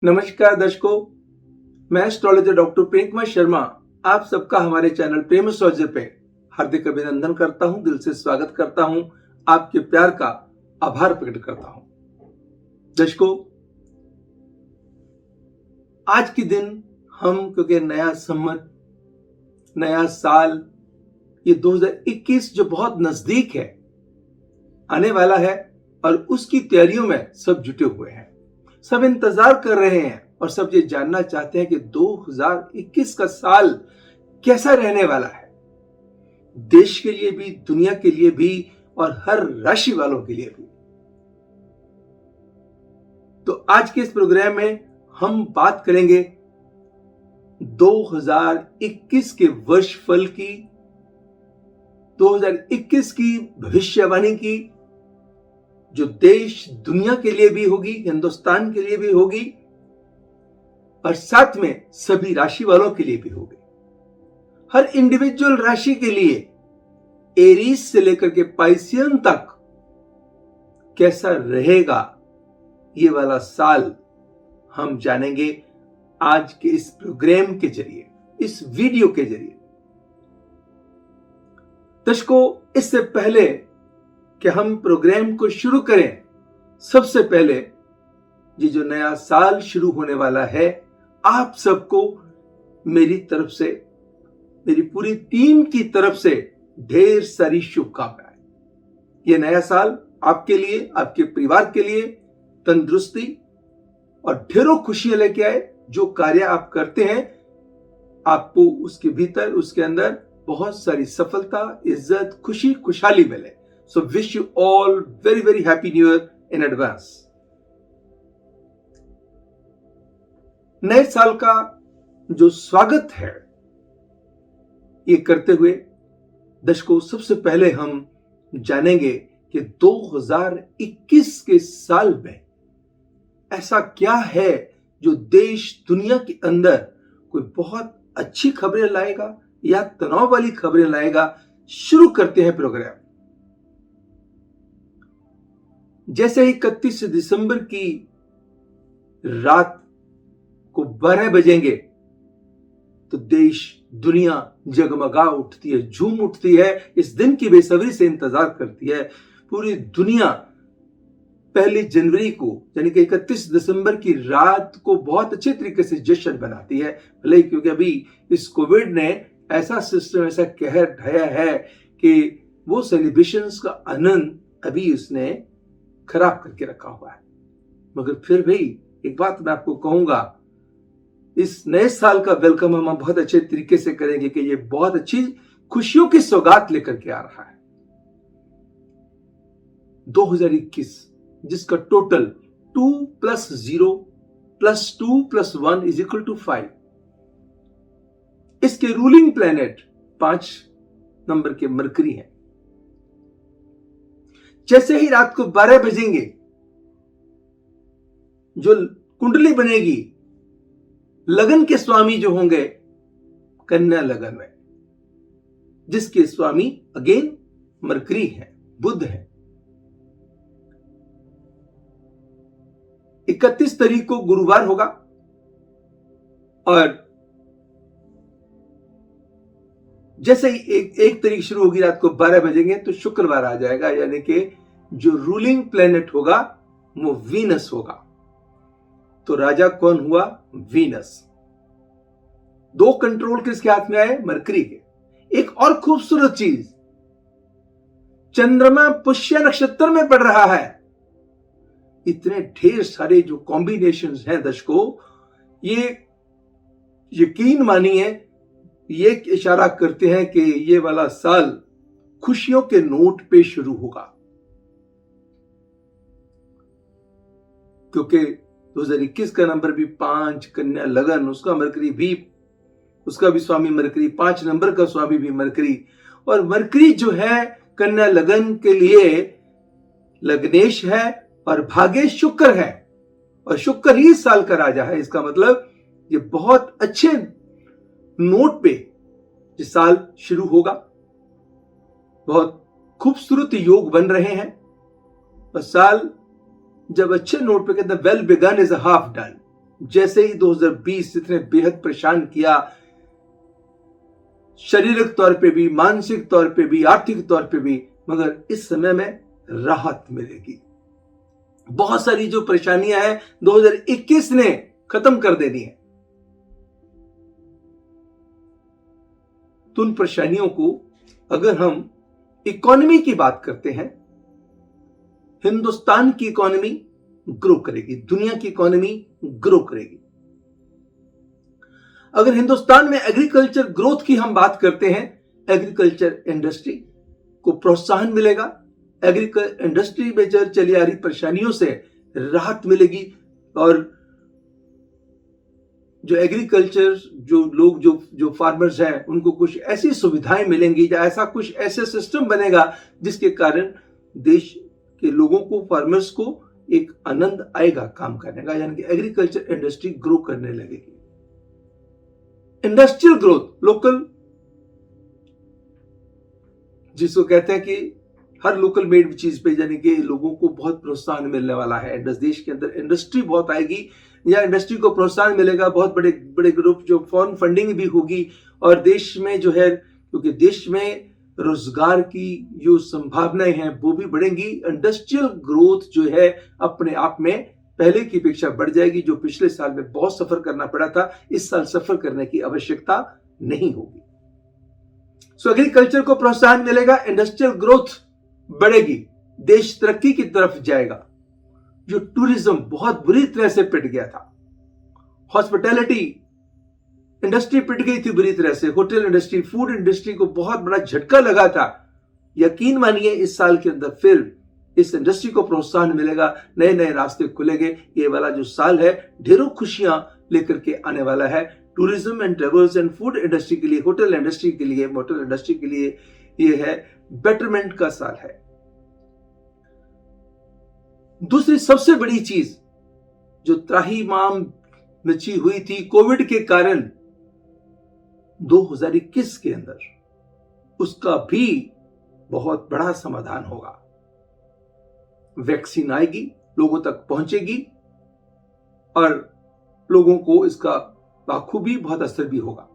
नमस्कार दर्शकों, मैं एस्ट्रोलॉजर डॉक्टर प्रेम कुमार शर्मा आप सबका हमारे चैनल प्रेम एस्ट्रोलॉजर पे हार्दिक अभिनंदन करता हूं, दिल से स्वागत करता हूं, आपके प्यार का आभार प्रकट करता हूं। दर्शकों, आज के दिन हम क्योंकि नया संवत, नया साल, ये 2021 जो बहुत नजदीक है, आने वाला है और उसकी तैयारियों में सब जुटे हुए हैं। सब इंतजार कर रहे हैं और सब ये जानना चाहते हैं कि 2021 का साल कैसा रहने वाला है, देश के लिए भी, दुनिया के लिए भी और हर राशि वालों के लिए भी। तो आज के इस प्रोग्राम में हम बात करेंगे 2021 के वर्षफल की, 2021 की भविष्यवाणी की, जो देश दुनिया के लिए भी होगी, हिंदुस्तान के लिए भी होगी और साथ में सभी राशि वालों के लिए भी होगी। हर इंडिविजुअल राशि के लिए एरीज से लेकर के पाइसियन तक कैसा रहेगा ये वाला साल हम जानेंगे आज के इस प्रोग्राम के जरिए, इस वीडियो के जरिए। दर्शकों, इससे पहले कि हम प्रोग्राम को शुरू करें, सबसे पहले ये जो नया साल शुरू होने वाला है, आप सबको मेरी तरफ से, मेरी पूरी टीम की तरफ से ढेर सारी शुभकामनाएं। ये नया साल आपके लिए, आपके परिवार के लिए तंदुरुस्ती और ढेरों खुशियां लेके आए। जो कार्य आप करते हैं, आपको उसके भीतर, उसके अंदर बहुत सारी सफलता, इज्जत, खुशी, खुशहाली मिले। So wish you all very very happy new year in advance। नए साल का जो स्वागत है ये करते हुए दर्शकों, सबसे पहले हम जानेंगे कि 2021 के साल में ऐसा क्या है जो देश दुनिया के अंदर कोई बहुत अच्छी खबरें लाएगा या तनाव वाली खबरें लाएगा। शुरू करते हैं प्रोग्राम। जैसे 31 दिसंबर की रात को 12 बजेंगे तो देश दुनिया जगमगा उठती है, झूम उठती है, इस दिन की बेसब्री से इंतजार करती है। पूरी दुनिया 1 जनवरी को यानी कि 31 दिसंबर की रात को बहुत अच्छे तरीके से जश्न बनाती है। भले क्योंकि अभी इस कोविड ने ऐसा सिस्टम, ऐसा कहर ढाया है कि वो सेलिब्रेशंस का आनंद अभी उसने खराब करके रखा हुआ है। मगर फिर भी एक बात मैं आपको कहूंगा, इस नए साल का वेलकम हम बहुत अच्छे तरीके से करेंगे कि ये बहुत अच्छी खुशियों की सौगात लेकर के आ रहा है। 2021 जिसका टोटल 2 + 0 + 2 + 1 = 5, इसके रूलिंग प्लैनेट 5 नंबर के मरकरी हैं। जैसे ही रात को 12 बजेंगे जो कुंडली बनेगी, लगन के स्वामी जो होंगे कन्या लगन में, जिसके स्वामी अगेन मरकरी है, बुध है। 31 तारीख को गुरुवार होगा और जैसे ही एक तारीख शुरू होगी, रात को 12 बजेंगे तो शुक्रवार आ जाएगा, यानी कि जो रूलिंग प्लेनेट होगा वो वीनस होगा। तो राजा कौन हुआ? वीनस। 2 कंट्रोल किसके हाथ में आए? मरकरी के। एक और खूबसूरत चीज, चंद्रमा पुष्य नक्षत्र में पड़ रहा है। इतने ढेर सारे जो कॉम्बिनेशंस हैं दर्शकों, ये यकीन मानिए, ये इशारा करते हैं कि ये वाला साल खुशियों के नोट पे शुरू होगा। क्योंकि 2021 का नंबर भी 5, कन्या लगन, उसका मरकरी भी, उसका भी स्वामी मरकरी, 5 नंबर का स्वामी भी मरकरी। और मरकरी जो है कन्या लगन के लिए लग्नेश है और भाग्येश शुक्र है, और शुक्र ही इस साल का राजा है। इसका मतलब ये बहुत अच्छे नोट पे ये साल शुरू होगा। बहुत खूबसूरत योग बन रहे हैं और साल जब अच्छे नोट पे कहते हैं well begun is half done, जैसे ही 2020 इतने बेहद परेशान किया, शारीरिक तौर पे भी, मानसिक तौर पे भी, आर्थिक तौर पे भी, मगर इस समय में राहत मिलेगी। बहुत सारी जो परेशानियां हैं 2021 ने खत्म कर देनी है। तो उन परेशानियों को अगर हम इकोनॉमी की बात करते हैं, हिंदुस्तान की इकोनॉमी ग्रो करेगी, दुनिया की इकोनॉमी ग्रो करेगी। अगर हिंदुस्तान में एग्रीकल्चर ग्रोथ की हम बात करते हैं, एग्रीकल्चर इंडस्ट्री को प्रोत्साहन मिलेगा, एग्रीकल्चर इंडस्ट्री में चली आ रही परेशानियों से राहत मिलेगी, और जो एग्रीकल्चर जो लोग जो फार्मर्स हैं उनको कुछ ऐसी सुविधाएं मिलेंगी, या ऐसा कुछ ऐसे सिस्टम बनेगा जिसके कारण देश के लोगों को, फार्मर्स को एक आनंद आएगा काम करने का, यानी कि एग्रीकल्चर इंडस्ट्री ग्रो करने लगेगी। इंडस्ट्रियल ग्रोथ, लोकल, जिसको कहते हैं कि हर लोकल मेड चीज पे यानी कि लोगों को बहुत प्रोत्साहन मिलने वाला है। देश के अंदर इंडस्ट्री बहुत आएगी, या इंडस्ट्री को प्रोत्साहन मिलेगा, बहुत बड़े बड़े ग्रुप जो फॉरेन फंडिंग भी होगी, और देश में जो है, क्योंकि देश में रोजगार की जो संभावनाएं हैं वो भी बढ़ेंगी। इंडस्ट्रियल ग्रोथ जो है अपने आप में पहले की अपेक्षा बढ़ जाएगी। जो पिछले साल में बहुत सफर करना पड़ा था, इस साल सफर करने की आवश्यकता नहीं होगी। सो एग्रीकल्चर को प्रोत्साहन मिलेगा, इंडस्ट्रियल ग्रोथ बढ़ेगी, देश तरक्की की तरफ जाएगा। जो टूरिज्म बहुत बुरी तरह से पिट गया था, हॉस्पिटैलिटी इंडस्ट्री पिट गई थी बुरी तरह से, होटल इंडस्ट्री, फूड इंडस्ट्री को बहुत बड़ा झटका लगा था। यकीन मानिए इस साल के अंदर फिर इस इंडस्ट्री को प्रोत्साहन मिलेगा, नए नए रास्ते खुलेंगे। ये वाला जो साल है ढेरों खुशियां लेकर के आने वाला है tourism and travels and food industry के लिए, होटल इंडस्ट्री के लिए, मोटर इंडस्ट्री के लिए। ये है बेटरमेंट का साल है। दूसरी सबसे बड़ी चीज जो त्राहिमाम मची हुई थी कोविड के कारण 2021 के अंदर, उसका भी बहुत बड़ा समाधान होगा। वैक्सीन आएगी, लोगों तक पहुंचेगी, और लोगों को इसका बाखूबी बहुत असर भी होगा।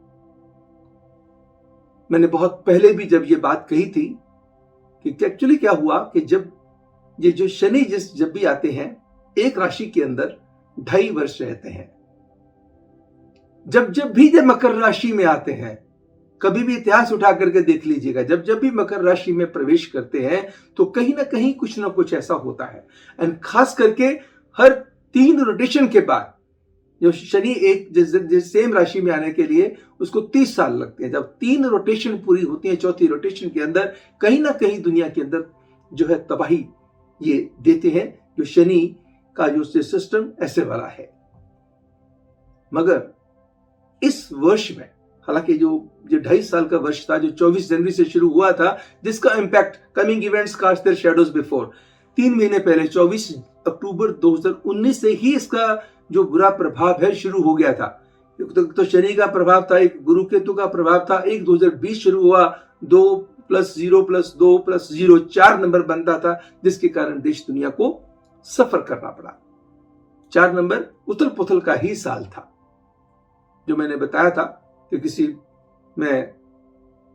मैंने बहुत पहले भी जब ये बात कही थी कि एक्चुअली क्या हुआ कि जब ये जो शनि जब भी आते हैं, एक राशि के अंदर 2.5 वर्ष रहते हैं। जब भी जब मकर राशि में आते हैं, कभी भी इतिहास उठा करके देख लीजिएगा, जब भी मकर राशि में प्रवेश करते हैं तो कहीं ना कहीं कुछ ना कुछ ऐसा होता है। एंड खास करके हर 3 रोटेशन के बाद जो शनि एक जिस सेम राशि में आने के लिए उसको 30 साल लगते हैं। जब 3 रोटेशन पूरी होती है, चौथी रोटेशन के अंदर कहीं ना कहीं दुनिया के अंदर जो है तबाही ये देते हैं। जो शनि का जो सिस्टम ऐसे वाला है। मगर इस वर्ष में, हालांकि जो 2.5 साल का वर्ष था, जो 24 जनवरी से शुरू हुआ था, जिसका impact coming events cast their shadows before, 3 महीने पहले 24 अक्टूबर 2019 से ही इसका जो बुरा प्रभाव है शुरू हो गया था। तो शनि का प्रभाव था, एक गुरु केतु का प्रभाव था, 2020 शुरू हुआ, 2 + 0 + 2 + 0 4 नंबर बनता था, जिसके कारण देश दुनिया को सफर करना पड़ा। 4 नंबर उथल पुथल का ही साल था। जो मैंने बताया था कि किसी मैं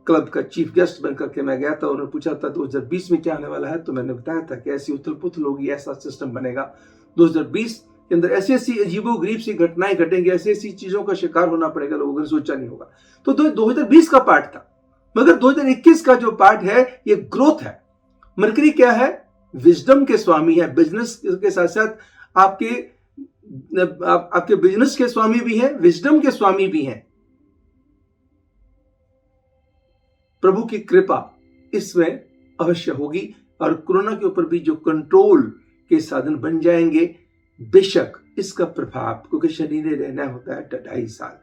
क्लब का चीफ गेस्ट बनकर के मैं गया था, उन्होंने पूछा था 2020 में क्या आने वाला है, तो मैंने बताया था कि ऐसी उथल पुथल होगी, ऐसा सिस्टम बनेगा। 2020 के अंदर ऐसी ऐसी अजीबोगरीब सी घटनाएं घटेंगी, ऐसी ऐसी चीजों का शिकार होना पड़ेगा, लोगों ने सोचा नहीं होगा। तो 2020 का पार्ट था। मगर 2021 का जो पार्ट है ये ग्रोथ है। मरकरी क्या है? विजडम के स्वामी है। बिजनेस के साथ साथ आपके बिजनेस के स्वामी भी हैं, विजडम के स्वामी भी हैं। प्रभु की कृपा इसमें अवश्य होगी, और कोरोना के ऊपर भी जो कंट्रोल के साधन बन जाएंगे। बेशक इसका प्रभाव, क्योंकि शनि ने रहना होता है 2.5 साल,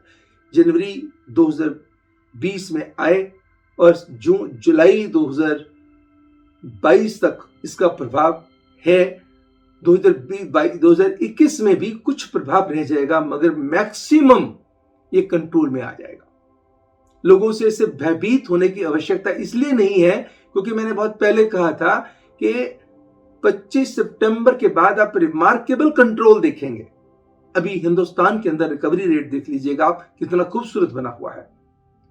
जनवरी 2020 में आए और जुलाई 2022 तक इसका प्रभाव है। 2021 में भी कुछ प्रभाव रह जाएगा, मगर मैक्सिमम ये कंट्रोल में आ जाएगा। लोगों से इससे भयभीत होने की आवश्यकता इसलिए नहीं है क्योंकि मैंने बहुत पहले कहा था कि 25 सितंबर के बाद आप रिमार्केबल कंट्रोल देखेंगे। अभी हिंदुस्तान के अंदर रिकवरी रेट देख लीजिएगा आप, कितना खूबसूरत बना हुआ है।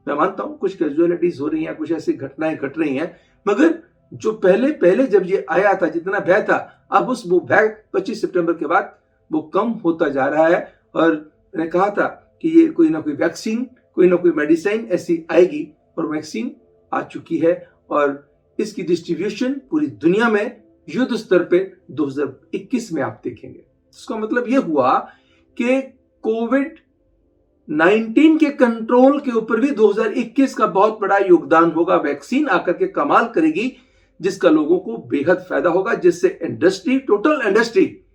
मैं मानता हूं कुछ कैजुअलिटीज हो रही हैं, कुछ ऐसी घटनाएं घट रही हैं, मगर जो पहले पहले जब ये आया था, जितना भय था, अब वो भय 25 सितंबर के बाद वो कम होता जा रहा है। और मैंने कहा था कि ये कोई ना कोई वैक्सीन, कोई ना कोई मेडिसिन ऐसी आएगी, और वैक्सीन आ चुकी है, और इसकी डिस्ट्रीब्यूशन पूरी दुनिया में युद्ध स्तर पे 2021 में आप देखेंगे। इसका मतलब ये हुआ कि कोविड-19 के कंट्रोल के ऊपर भी 2021 का बहुत बड़ा योगदान होगा। वैक्सीन आकर के कमाल करेगी, जिसका लोगों को बेहद फायदा होगा, जिससे इंडस्ट्री, टोटल इंडस्ट्री,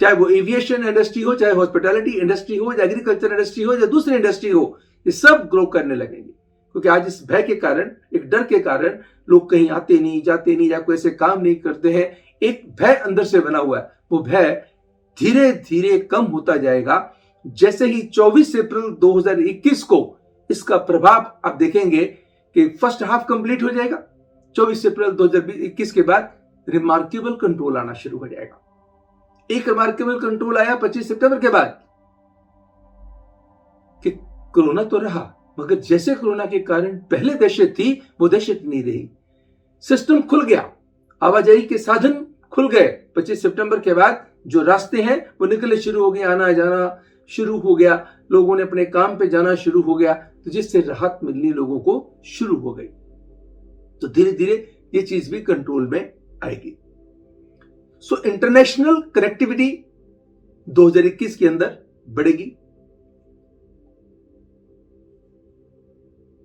चाहे वो एविएशन इंडस्ट्री हो, चाहे हॉस्पिटैलिटी इंडस्ट्री हो, या एग्रीकल्चर इंडस्ट्री हो, या दूसरी इंडस्ट्री हो, ये सब ग्रो करने लगेंगे। क्योंकि आज इस भय के कारण, एक डर के कारण लोग कहीं आते नहीं, जाते नहीं, या कोई ऐसे काम नहीं करते हैं। एक भय अंदर से बना हुआ है, वो भय धीरे धीरे कम होता जाएगा। जैसे ही 24 अप्रैल 2021 को इसका प्रभाव आप देखेंगे कि फर्स्ट हाफ कंप्लीट हो जाएगा। 24 अप्रैल 2021 के बाद रिमार्केबल कंट्रोल आना शुरू हो जाएगा। एक रिमार्केबल कंट्रोल आया 25 सितंबर के बाद कि कोरोना तो रहा, मगर जैसे कोरोना के कारण पहले दहशत थी, वो दहशत नहीं रही। सिस्टम खुल गया, आवाजाही के साधन खुल गए। 25 सितंबर के बाद जो रास्ते हैं वो निकलने शुरू हो गए, आना जाना शुरू हो गया, लोगों ने अपने काम पे जाना शुरू हो गया, तो जिससे राहत मिलनी लोगों को शुरू हो गई। तो धीरे धीरे ये चीज भी कंट्रोल में आएगी। सो इंटरनेशनल कनेक्टिविटी 2021 के अंदर बढ़ेगी।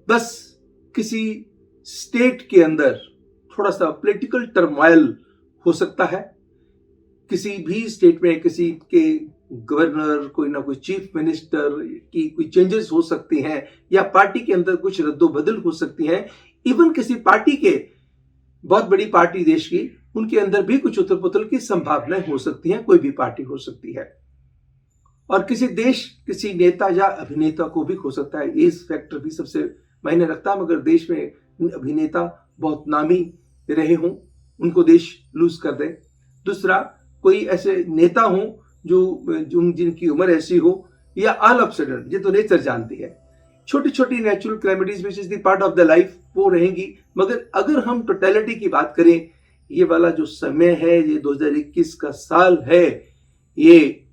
बस किसी स्टेट के अंदर थोड़ा सा पॉलिटिकल टर्मोइल हो सकता है, किसी भी स्टेट में किसी के गवर्नर, कोई ना कोई चीफ मिनिस्टर की कोई चेंजेस हो सकती हैं, या पार्टी के अंदर कुछ रद्दोबदल हो सकती हैं। इवन किसी पार्टी के, बहुत बड़ी पार्टी देश की, उनके अंदर भी कुछ उथल पुथल की संभावनाएं हो सकती हैं। कोई भी पार्टी हो सकती है, और किसी देश, किसी नेता या अभिनेता को भी हो सकता है। एज फैक्टर भी सबसे मायने रखता है, मगर देश में अभिनेता बहुत नामी रहे हों, उनको देश लूज कर दे। दूसरा, कोई ऐसे नेता हो जो जिनकी उम्र ऐसी हो, या ऑल ऑफ सडन, ये तो नेचर जानती है, छोटी छोटी natural calamities which is the part of the life, वो रहेंगी। मगर अगर हम टोटलिटी की बात करें, ये वाला जो समय है, ये 2021 का साल है, ये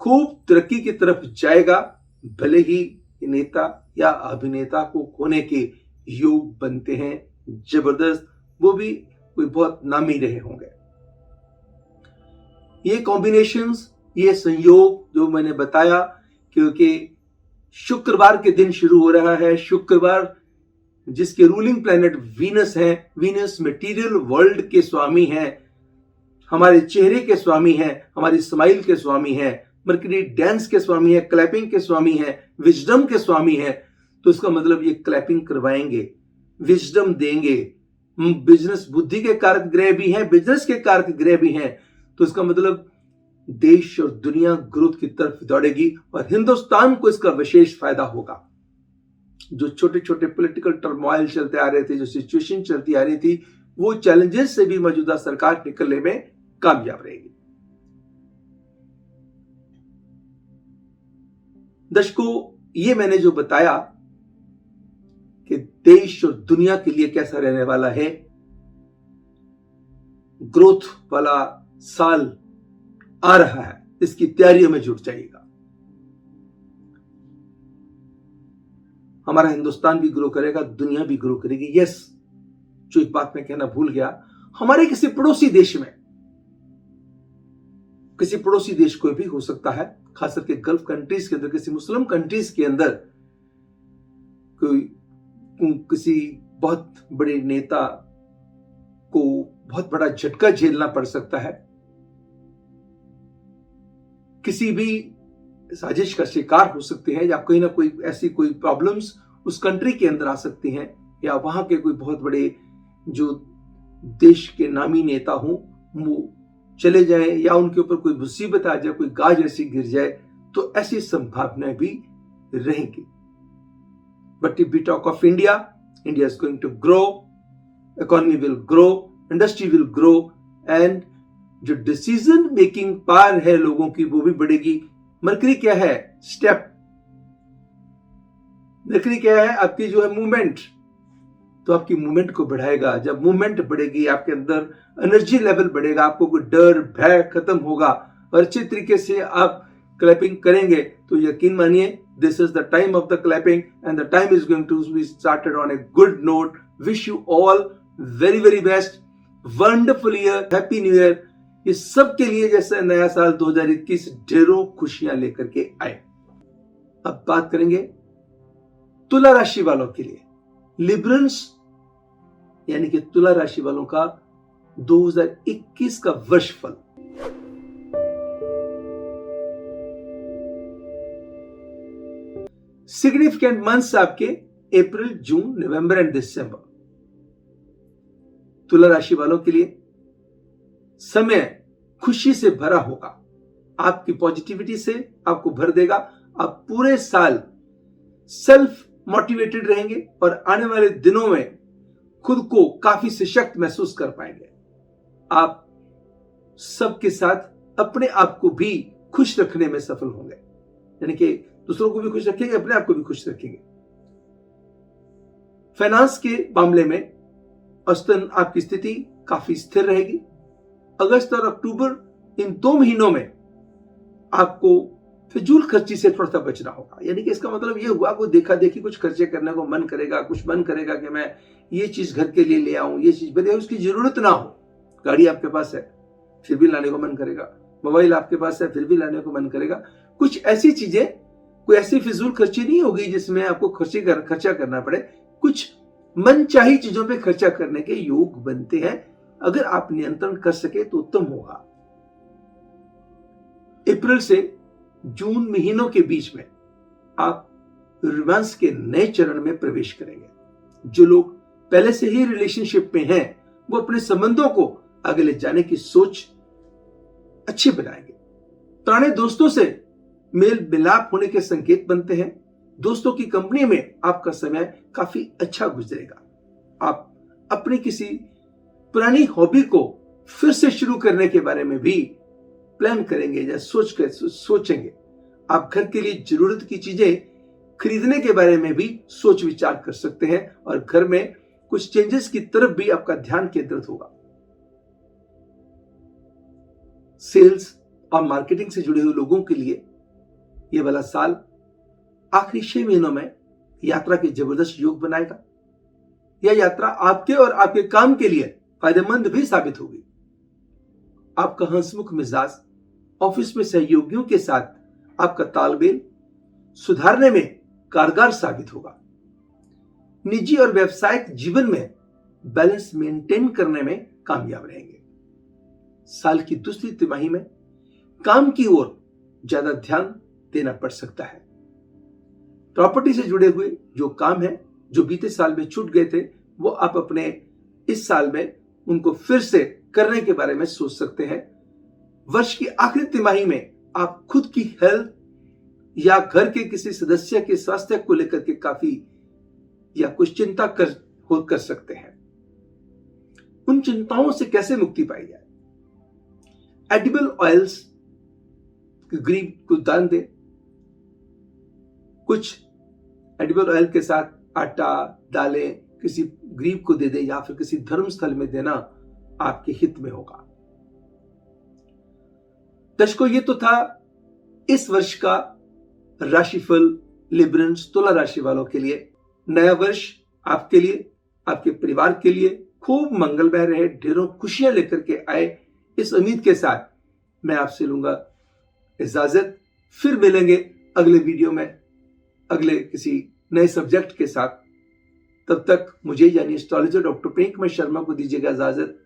खूब तरक्की की तरफ जाएगा। भले ही नेता या अभिनेता को खोने के योग बनते हैं जबरदस्त, वो भी कोई बहुत नामी रहे होंगे। ये कॉम्बिनेशंस, ये संयोग जो मैंने बताया, क्योंकि शुक्रवार के दिन शुरू हो रहा है। शुक्रवार जिसके रूलिंग प्लैनेट वीनस है, वीनस मटेरियल वर्ल्ड के स्वामी हैं, हमारे चेहरे के स्वामी हैं, हमारी स्माइल के स्वामी हैं, मर्करी डांस के स्वामी है, क्लैपिंग के स्वामी है, विजडम के स्वामी है। तो इसका मतलब ये क्लैपिंग करवाएंगे, विजडम देंगे। बिजनेस, बुद्धि के कारक ग्रह भी हैं, बिजनेस के कारक ग्रह भी हैं। तो इसका मतलब देश और दुनिया ग्रोथ की तरफ दौड़ेगी, और हिंदुस्तान को इसका विशेष फायदा होगा। जो छोटे छोटे पॉलिटिकल टर्मोइल चलते आ रहे थे, जो सिचुएशन चलती आ रही थी, वो चैलेंजेस से भी मौजूदा सरकार निकलने में कामयाब रहेगी। दर्शकों, ये मैंने जो बताया कि देश और दुनिया के लिए कैसा रहने वाला है, ग्रोथ वाला साल आ रहा है, इसकी तैयारियों में जुट जाइएगा। हमारा हिंदुस्तान भी ग्रो करेगा, दुनिया भी ग्रो करेगी। यस, जो एक बात मैं कहना भूल गया, हमारे किसी पड़ोसी देश में, किसी पड़ोसी देश कोई भी हो सकता है, खास करके गल्फ कंट्रीज के अंदर, किसी मुस्लिम कंट्रीज के अंदर कोई किसी बहुत बड़े नेता को बहुत बड़ा झटका झेलना पड़ सकता है, किसी भी साजिश का शिकार हो सकते हैं, या कोई ना कोई ऐसी कोई प्रॉब्लम्स उस कंट्री के अंदर आ सकती हैं, या वहां के कोई बहुत बड़े जो देश के नामी नेता हों वो चले जाएं, या उनके ऊपर कोई मुसीबत आ जाए, कोई गाज ऐसी गिर जाए, तो ऐसी संभावनाएं भी रहेंगी। But if we talk of India, India is going to grow, economy will grow, industry will grow, and जो डिसीजन मेकिंग पावर है लोगों की, वो भी बढ़ेगी। मरकरी क्या है? स्टेप। मरकरी क्या है? आपकी जो है मूवमेंट। तो आपकी मूवमेंट को बढ़ाएगा। जब मूवमेंट बढ़ेगी, आपके अंदर एनर्जी लेवल बढ़ेगा, आपको कोई डर भय खत्म होगा और अच्छे तरीके से आप क्लैपिंग करेंगे। तो यकीन मानिए, this is the time of the clapping and the time is going to be started on a good note. Wish you all very very best, wonderful year, happy new year. ये सब के लिए जैसे नया साल 2021 ढेरों खुशियां लेकर के आए। अब बात करेंगे तुला राशि वालों के लिए। लिब्रन्स यानी कि तुला राशि वालों का 2021 का वर्ष फल। सिग्निफिकेंट मंथ्स आपके अप्रैल, जून, नवंबर एंड दिसंबर। तुला राशि वालों के लिए समय खुशी से भरा होगा। आपकी पॉजिटिविटी से आपको भर देगा। आप पूरे साल सेल्फ मोटिवेटेड रहेंगे और आने वाले दिनों में खुद को काफी सशक्त महसूस कर पाएंगे। आप सबके साथ अपने आप को भी खुश रखने में सफल होंगे, यानी कि दूसरों को भी खुश रखेंगे, अपने आप को भी खुश रखेंगे। फाइनेंस के मामले में औसतन आपकी स्थिति काफी स्थिर रहेगी। अगस्त और अक्टूबर इन 2 महीनों में आपको फिजूल खर्ची से थोड़ा सा बचना होगा। यानी कि इसका मतलब ये हुआ, कोई देखा देखी कुछ खर्चे करने को मन करेगा, कुछ मन करेगा कि मैं ये चीज घर के लिए ले आऊं, ये चीज भले उसकी जरूरत ना हो। गाड़ी आपके पास है फिर भी लाने को मन करेगा, मोबाइल आपके पास है फिर भी लाने को मन करेगा। कुछ ऐसी चीजें, कोई ऐसी फिजूल खर्ची नहीं होगी जिसमें आपको खर्चा करना पड़े। कुछ मनचाही चीजों पे खर्चा करने के योग बनते हैं। अगर आप नियंत्रण कर सके तो उत्तम होगा। अप्रैल से जून महीनों के बीच में आप रोमांस के नए चरण में प्रवेश करेंगे। जो लोग पहले से ही रिलेशनशिप में हैं, वो अपने संबंधों को आगे ले जाने की सोच अच्छी बनाएंगे। पुराने दोस्तों से मेल मिलाप होने के संकेत बनते हैं। दोस्तों की कंपनी में आपका समय काफी अच्छा गुजरेगा। आप अपनी किसी पुरानी हॉबी को फिर से शुरू करने के बारे में भी प्लान करेंगे या सोचेंगे। आप घर के लिए जरूरत की चीजें खरीदने के बारे में भी सोच विचार कर सकते हैं और घर में कुछ चेंजेस की तरफ भी आपका ध्यान केंद्रित होगा। सेल्स और मार्केटिंग से जुड़े हुए लोगों के लिए यह वाला साल आखिरी 6 महीनों में यात्रा के जबरदस्त योग बनाएगा। यह यात्रा आपके और आपके काम के लिए फायदेमंद भी साबित होगी। आपका हंसमुख मिजाज, ऑफिस में सहयोगियों के साथ आपका तालमेल सुधारने में कारगर साबित होगा। निजी और व्यावसायिक जीवन में बैलेंस मेंटेन करने में कामयाब रहेंगे। साल की दूसरी तिमाही में काम की ओर ज्यादा ध्यान देना पड़ सकता है। प्रॉपर्टी से जुड़े हुए जो काम है, जो बीते साल में छूट गए थे, वो आप अपने इस साल में उनको फिर से करने के बारे में सोच सकते हैं। वर्ष की आखिरी तिमाही में आप खुद की हेल्थ या घर के किसी सदस्य के स्वास्थ्य को लेकर के काफी या कुछ चिंता कर सकते हैं। उन चिंताओं से कैसे मुक्ति पाई जाए? एडिबल ऑयल्स गरीब को दान दें। कुछ एडिबल ऑयल के साथ आटा, दालें किसी गरीब को दे दें या फिर किसी धर्म स्थल में देना आपके हित में होगा। दर्शकों, ये तो था इस वर्ष का राशिफल लिब्रन्स तुला राशि वालों के लिए। नया वर्ष आपके लिए, आपके परिवार के लिए खूब मंगलमय रहे, ढेरों खुशियां लेकर के आए। इस उम्मीद के साथ मैं आपसे लूंगा इजाजत। फिर मिलेंगे अगले वीडियो में अगले किसी नए सब्जेक्ट के साथ। तब तक मुझे यानी एस्ट्रोलॉजर डॉक्टर प्रेम कुमार शर्मा को दीजिएगा इजाजत।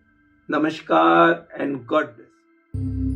नमस्कार एंड गॉड ब्लेस।